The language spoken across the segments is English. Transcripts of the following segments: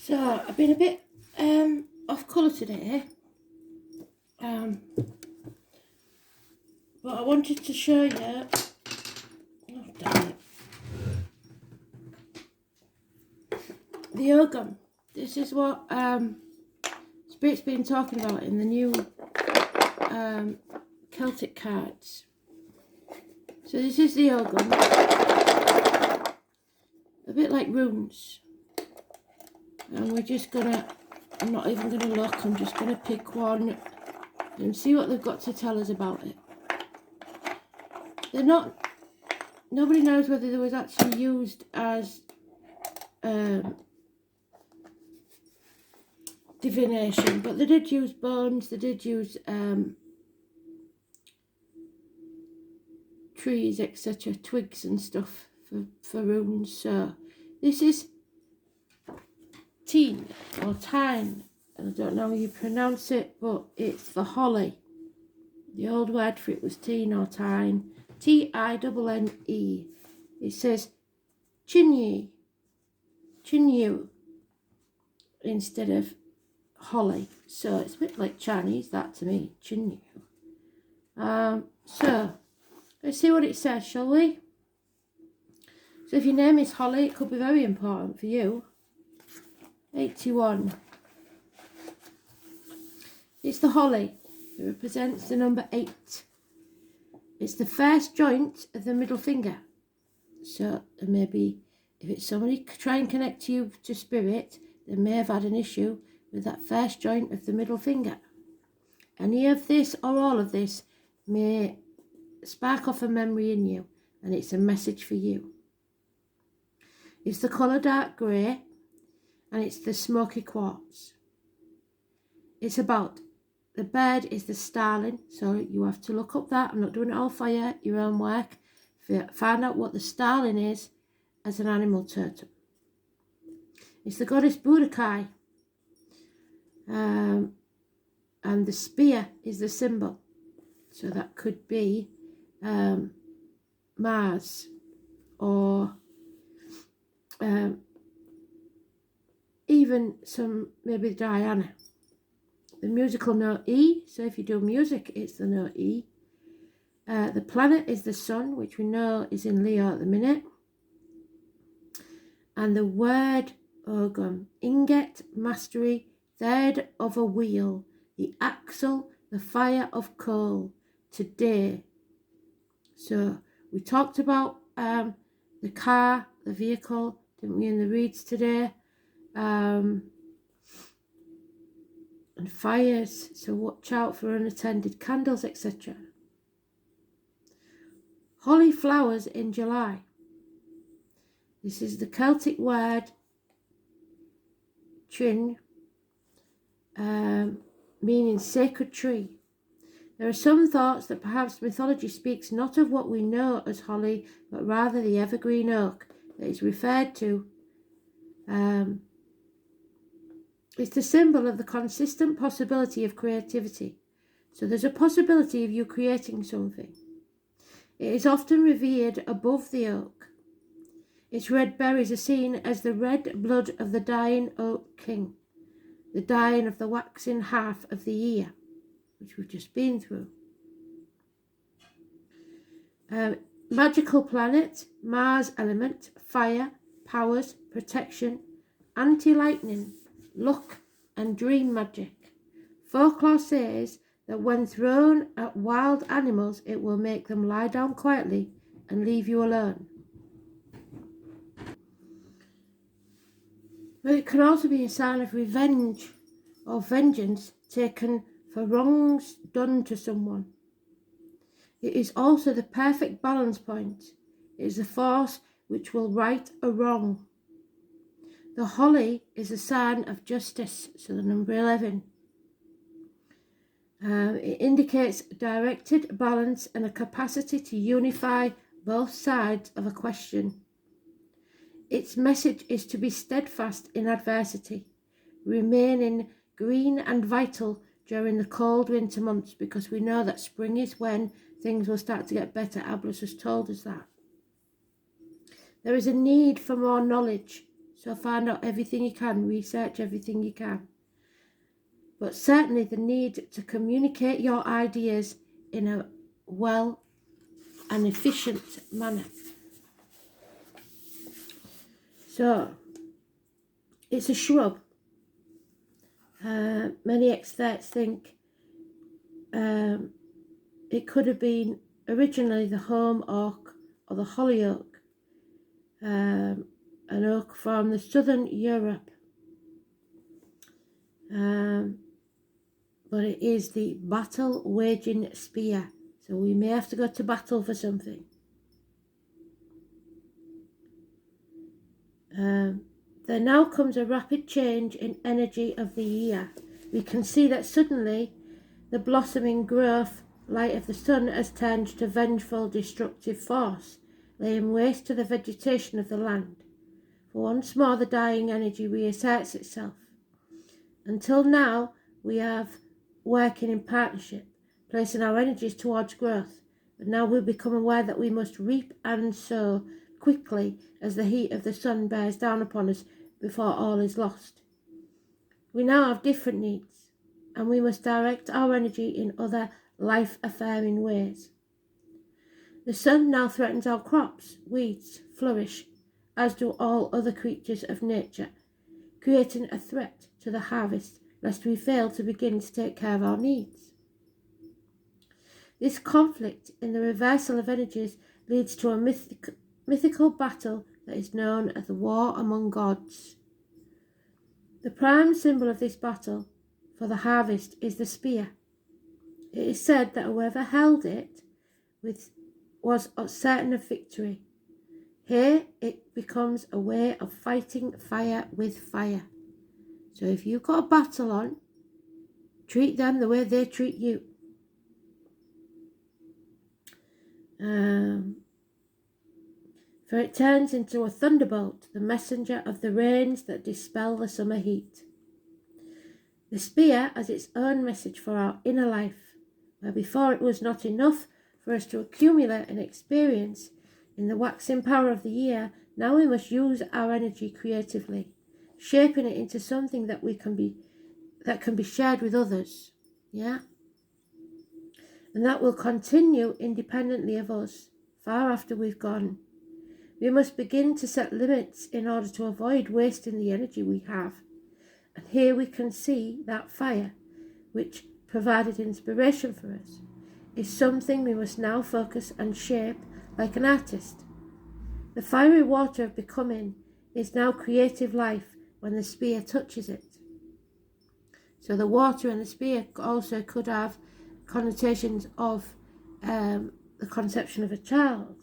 So I've been a bit off colour today, but I wanted to show you. Oh, damn it. The Ogham. This is what Spirit's been talking about in the new Celtic cards. So this is the Ogham, a bit like runes, and we're just gonna. I'm not even gonna look. I'm just gonna pick one and see what they've got to tell us about it. They're not. Nobody knows whether they was actually used as divination, but they did use bones. They did use trees, etc., twigs and stuff for runes. So this is teen or tine, and I don't know how you pronounce it, but it's for holly. The old word for it was teen or tine, T-I-N-N-E. It says chinyu instead of holly, so it's a bit like Chinese, that to me, chinyu. So let's see what it says, shall we? So if your name is Holly, it could be very important for you. 81. It's the holly. It represents the number 8. It's the first joint of the middle finger. So maybe if it's somebody trying to connect you to spirit, they may have had an issue with that first joint of the middle finger. Any of this or all of this may spark off a memory in you, and it's a message for you. It's the colour dark grey, and it's the smoky quartz. It's about, the bird is the starling, so you have to look up that. I'm not doing it all for you, your own work. Find out what the starling is as an animal totem. It's the goddess Budokai, and the spear is the symbol. So that could be Mars, or even some, maybe Diana. The musical note E, so if you do music, it's the note E. The planet is the sun, which we know is in Leo at the minute. And the word Ogham, ingot, mastery, third of a wheel, the axle, the fire of coal, today. So we talked about the car, the vehicle, didn't we, in the reads today? And fires, so watch out for unattended candles, etc. Holly flowers in July. This is the Celtic word trin, meaning sacred tree. There are some thoughts that perhaps mythology speaks not of what we know as holly, but rather the evergreen oak that is referred to. It's the symbol of the consistent possibility of creativity. So there's a possibility of you creating something. It is often revered above the oak. Its red berries are seen as the red blood of the dying oak king, the dying of the waxing half of the year, which we've just been through. Magical planet, Mars element, fire, powers, protection, anti-lightning, luck and dream magic. Folklore says that when thrown at wild animals, it will make them lie down quietly and leave you alone. But it can also be a sign of revenge or vengeance taken for wrongs done to someone. It is also the perfect balance point. It is a force which will right a wrong. The holly is a sign of justice, so the number 11. It indicates directed balance and a capacity to unify both sides of a question. Its message is to be steadfast in adversity, remaining green and vital during the cold winter months, because we know that spring is when things will start to get better. Ablas has told us that. There is a need for more knowledge, So find out everything you can, research everything you can. But certainly the need to communicate your ideas in a well and efficient manner. So, it's a shrub. Many experts think it could have been originally the holm oak or the holly oak, an oak from the southern Europe. But it is the battle waging spear. So we may have to go to battle for something. There now comes a rapid change in energy of the year. We can see that suddenly the blossoming growth light of the sun has turned to vengeful destructive force, laying waste to the vegetation of the land. For once more the dying energy reasserts itself. Until now we have working in partnership, placing our energies towards growth, but now we become aware that we must reap and sow quickly as the heat of the sun bears down upon us before all is lost. We now have different needs, and we must direct our energy in other life-affirming ways. The sun now threatens our crops, weeds flourish, as do all other creatures of nature, creating a threat to the harvest, lest we fail to begin to take care of our needs. This conflict in the reversal of energies leads to a mythical battle that is known as the War Among Gods. The prime symbol of this battle for the harvest is the spear. It is said that whoever held it was certain of victory. Here it becomes a way of fighting fire with fire. So if you've got a battle on, treat them the way they treat you. For it turns into a thunderbolt, the messenger of the rains that dispel the summer heat. The spear has its own message for our inner life, where before it was not enough for us to accumulate an experience in the waxing power of the year, now we must use our energy creatively, shaping it into something that can be shared with others. Yeah? And that will continue independently of us, far after we've gone. We must begin to set limits in order to avoid wasting the energy we have. And here we can see that fire, which provided inspiration for us, is something we must now focus and shape like an artist. The fiery water of becoming is now creative life when the spear touches it. So the water and the spear also could have connotations of the conception of a child.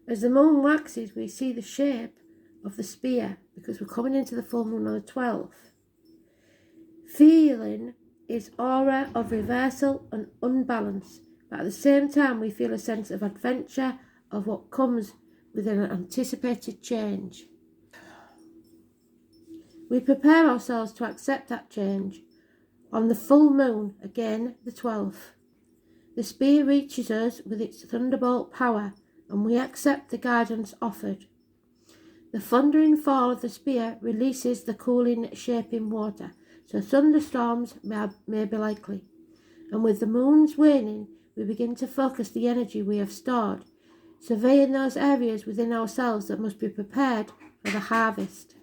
As the moon waxes, we see the shape of the spear because we're coming into the full moon on the 12th. Feeling is aura of reversal and unbalance, but at the same time we feel a sense of adventure of what comes with an anticipated change. We prepare ourselves to accept that change. On the full moon, again the 12th, the spear reaches us with its thunderbolt power, and we accept the guidance offered. The thundering fall of the spear releases the cooling, shaping water, so thunderstorms may be likely. And with the moon's waning, we begin to focus the energy we have stored, surveying those areas within ourselves that must be prepared for the harvest.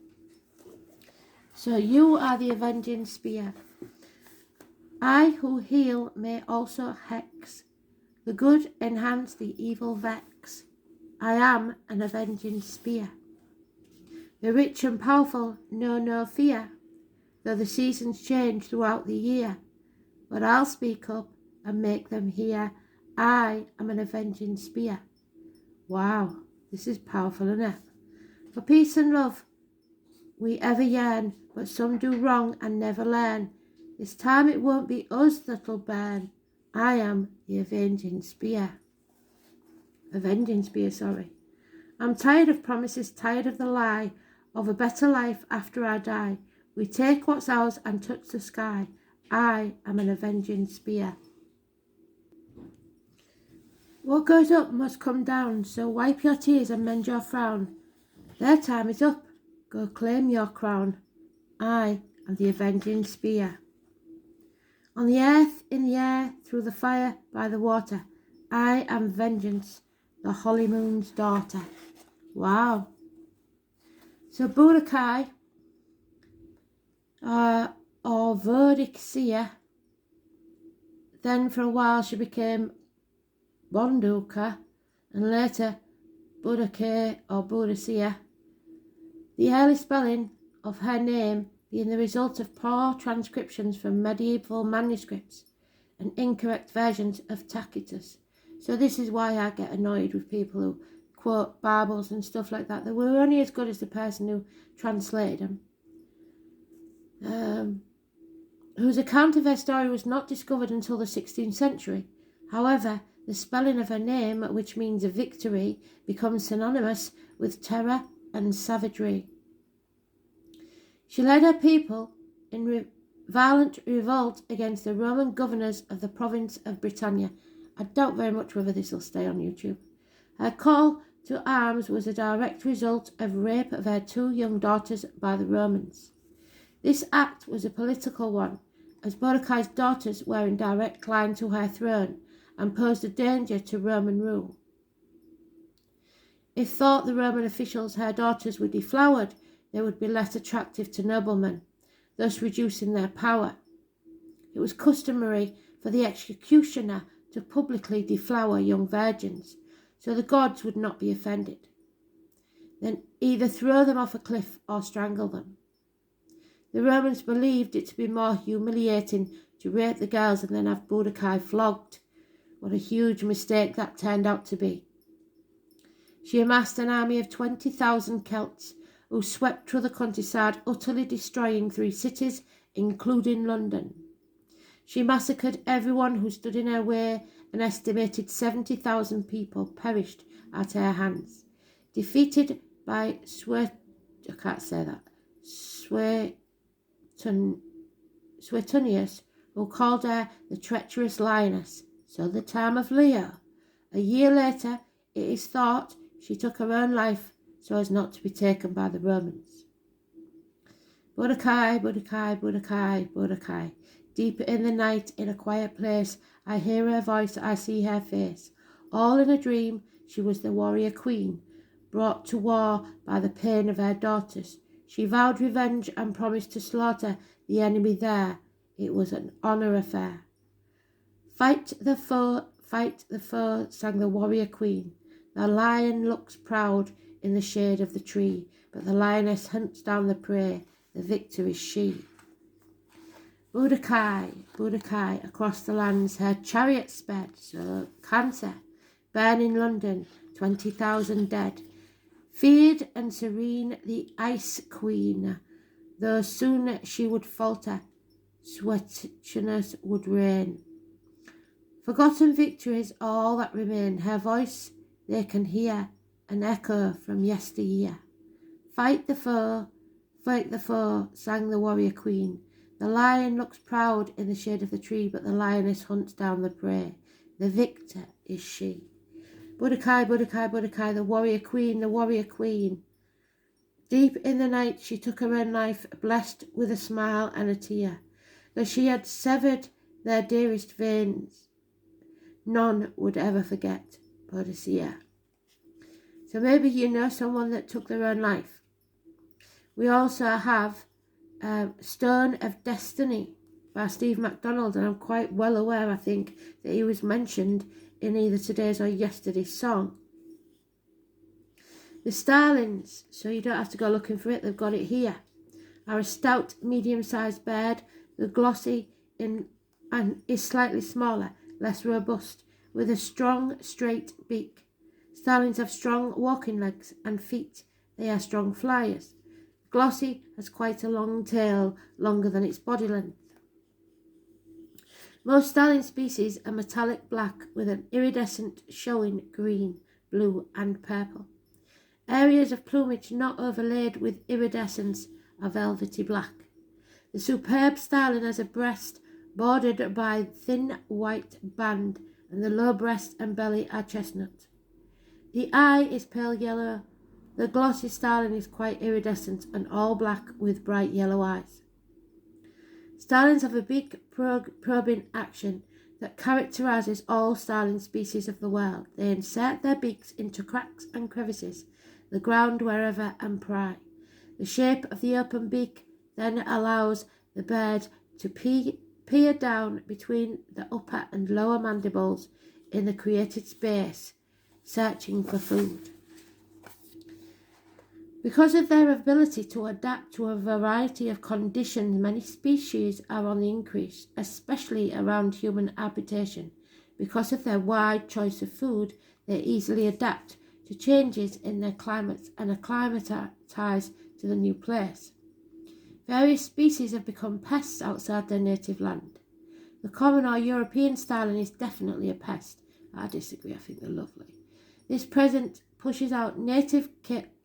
So you are the avenging spear. I who heal may also hex. The good enhance, the evil vex. I am an avenging spear. The rich and powerful know no fear, though the seasons change throughout the year. But I'll speak up and make them hear. I am an avenging spear. Wow, this is powerful, isn't it? For peace and love we ever yearn, but some do wrong and never learn. This time it won't be us that'll burn. I am the avenging spear. I'm tired of promises, tired of the lie of a better life after I die. We take what's ours and touch the sky. I am an avenging spear. What goes up must come down, so wipe your tears and mend your frown. Their time is up, Go claim your crown. I am the avenging spear. On the earth, in the air, through the fire, by the water, I am vengeance, the holy moon's daughter. Wow. So Budokai, or Vedic seer, then for a while she became Bonduka, and later Budake or Budasea. The early spelling of her name being the result of poor transcriptions from medieval manuscripts and incorrect versions of Tacitus. So this is why I get annoyed with people who quote Bibles and stuff like that. They were only as good as the person who translated them, whose account of her story was not discovered until the 16th century. However, the spelling of her name, which means victory, becomes synonymous with terror and savagery. She led her people in violent revolt against the Roman governors of the province of Britannia. I doubt very much whether this will stay on YouTube. Her call to arms was a direct result of rape of her 2 young daughters by the Romans. This act was a political one, as Budokai's daughters were in direct line to her throne and posed a danger to Roman rule. If thought the Roman officials her daughters were deflowered, they would be less attractive to noblemen, thus reducing their power. It was customary for the executioner to publicly deflower young virgins, so the gods would not be offended. Then either throw them off a cliff or strangle them. The Romans believed it to be more humiliating to rape the girls and then have Budokai flogged. What a huge mistake that turned out to be. She amassed an army of 20,000 Celts who swept through the countryside, utterly destroying 3 cities, including London. She massacred everyone who stood in her way. An estimated 70,000 people perished at her hands. Defeated by Suetonius, who called her the treacherous lioness, so the term of Leo. A year later, it is thought she took her own life so as not to be taken by the Romans. Budokai, Budokai, Budokai, Budokai. Deep in the night, in a quiet place, I hear her voice, I see her face. All in a dream, she was the warrior queen, brought to war by the pain of her daughters. She vowed revenge and promised to slaughter the enemy there. It was an honour affair. Fight the foe, sang the warrior queen. The lion looks proud in the shade of the tree, but the lioness hunts down the prey. The victor is she. Budokai, Budokai, across the lands her chariot sped, so Cancer, burning London, 20,000 dead. Feared and serene the Ice Queen, though soon she would falter, Suetonius would reign. Forgotten victories all that remain, her voice they can hear, an echo from yesteryear. Fight the foe, sang the warrior queen. The lion looks proud in the shade of the tree, but the lioness hunts down the prey. The victor is she. Budokai, Budokai, Budokai, the warrior queen, the warrior queen. Deep in the night she took her own life, blessed with a smile and a tear. Though she had severed their dearest veins, none would ever forget Bodicea. So maybe you know someone that took their own life. We also have Stone of Destiny by Steve MacDonald, and I'm quite well aware, I think, that he was mentioned in either today's or yesterday's song. The starlings, so you don't have to go looking for it, they've got it here, are a stout, medium-sized bird. The glossy and is slightly smaller, less robust, with a strong, straight beak. Starlings have strong walking legs and feet. They are strong flyers. Glossy has quite a long tail, longer than its body length. Most starling species are metallic black with an iridescent showing green, blue and purple. Areas of plumage not overlaid with iridescence are velvety black. The superb starling has a breast bordered by thin white band, and the low breast and belly are chestnut. The eye is pale yellow The glossy starling is quite iridescent and all black with bright yellow eyes. Starlings have a big probing action that characterises all starling species of the world. They insert their beaks into cracks and crevices, the ground wherever, and pry. The shape of the open beak then allows the bird to peer down between the upper and lower mandibles in the created space, searching for food. Because of their ability to adapt to a variety of conditions, many species are on the increase, especially around human habitation. Because of their wide choice of food, they easily adapt to changes in their climates and acclimatise to the new place. Various species have become pests outside their native land. The common or European starling is definitely a pest. I disagree, I think they're lovely. This present pushes out native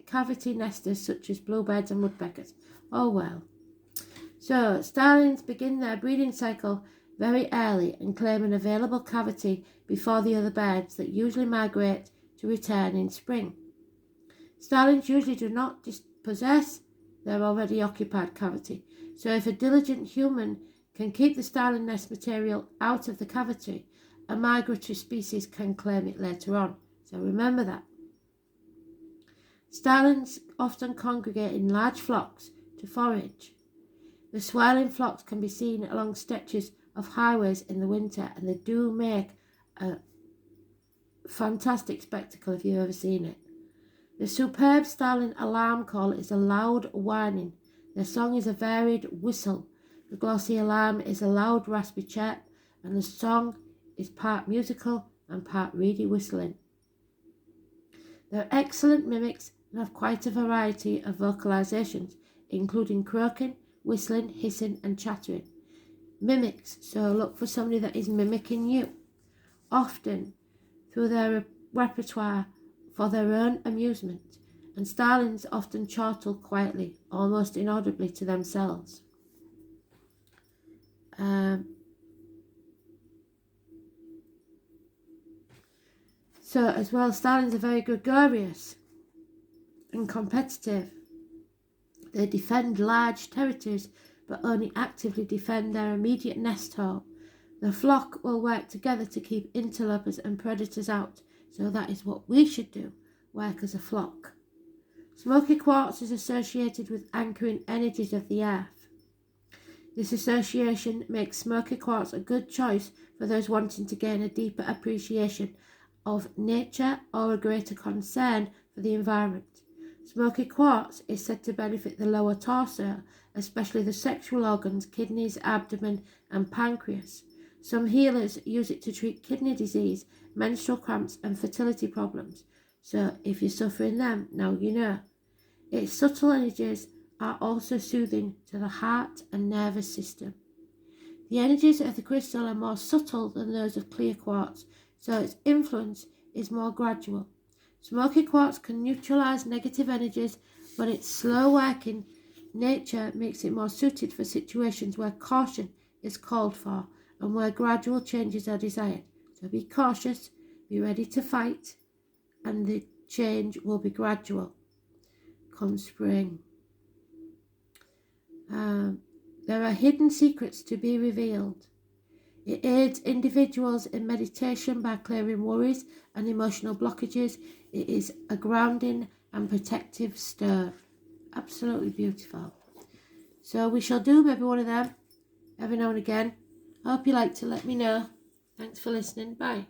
cavity nesters such as bluebirds and woodpeckers. Oh well. So, starlings begin their breeding cycle very early and claim an available cavity before the other birds that usually migrate to return in spring. Starlings usually do not possess their already occupied cavity, so if a diligent human can keep the starling nest material out of the cavity, a migratory species can claim it later on. So remember that. Starlings often congregate in large flocks to forage. The swirling flocks can be seen along stretches of highways in the winter, and they do make a fantastic spectacle if you've ever seen it. The superb starling alarm call is a loud whining. Their song is a varied whistle. The glossy alarm is a loud raspy chirp, and the song is part musical and part reedy whistling. They're excellent mimics and have quite a variety of vocalizations, including croaking, whistling, hissing, and chattering. Mimics, so look for somebody that is mimicking you, often through their repertoire for their own amusement, and starlings often chortle quietly, almost inaudibly to themselves. So as well, starlings are very gregarious and competitive. They defend large territories, but only actively defend their immediate nest hole. The flock will work together to keep interlopers and predators out, so that is what we should do, work as a flock. Smoky quartz is associated with anchoring energies of the earth. This association makes smoky quartz a good choice for those wanting to gain a deeper appreciation of nature or a greater concern for the environment. Smoky quartz is said to benefit the lower torso, especially the sexual organs, kidneys, abdomen, and pancreas. Some healers use it to treat kidney disease, menstrual cramps, and fertility problems. So if you're suffering them, now you know. Its subtle energies are also soothing to the heart and nervous system. The energies of the crystal are more subtle than those of clear quartz, so its influence is more gradual. Smoky quartz can neutralize negative energies, but its slow-working nature makes it more suited for situations where caution is called for and where gradual changes are desired. So be cautious, be ready to fight, and the change will be gradual. Come spring. There are hidden secrets to be revealed. It aids individuals in meditation by clearing worries and emotional blockages. It is a grounding and protective stone. Absolutely beautiful. So we shall do maybe one of them every now and again. I hope you like to let me know. Thanks for listening. Bye.